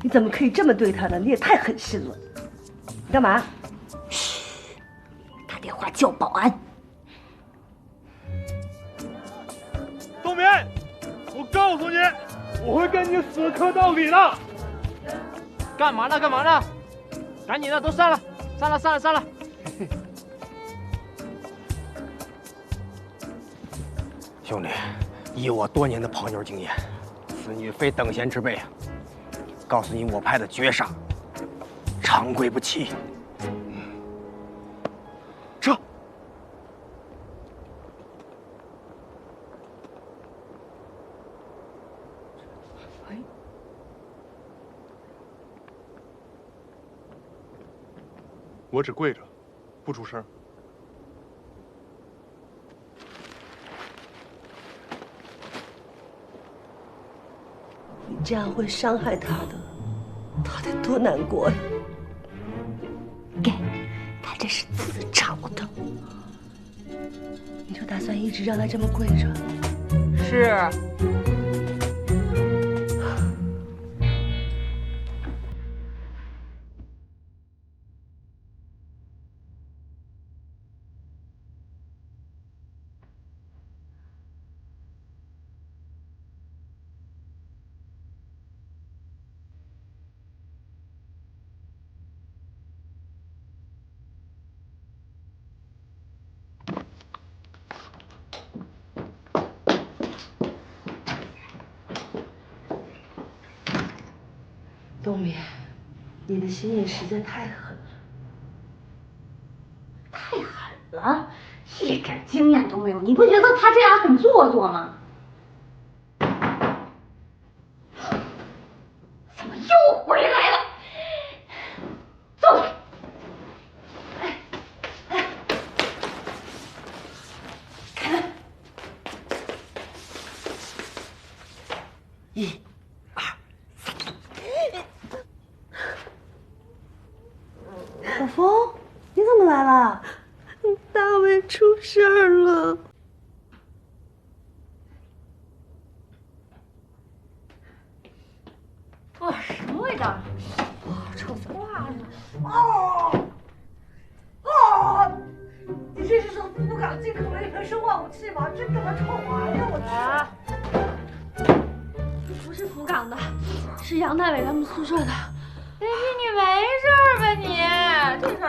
你怎么可以这么对他呢？你也太狠心了！你干嘛？嘘，打电话叫保安。冬眠，我告诉你，我会跟你死磕到底的。干嘛呢？干嘛呢？赶紧的，都散了，散了，散了，散了。兄弟，以我多年的泡妞经验，此女非等闲之辈啊！告诉你我派的绝杀，长贵不起。撤。我只跪着，不出声。你这样会伤害他的，他得多难过呀！给，他这是自找的。你就打算一直让他这么跪着？是。冬眠，你的心也实在太狠了。太狠了，一点经验都没有，你不觉得他这样很做作吗？怎么又回来了？走！开门。1、2、3。小峰，你怎么来了？大卫出事儿了。哇，什么味道？哇，臭死了！你这是从福冈进口的一盆生化武器吗？真他妈臭啊！让我去。不是福冈的，是杨大伟他们宿舍的。baby，你没事吧你？这事儿。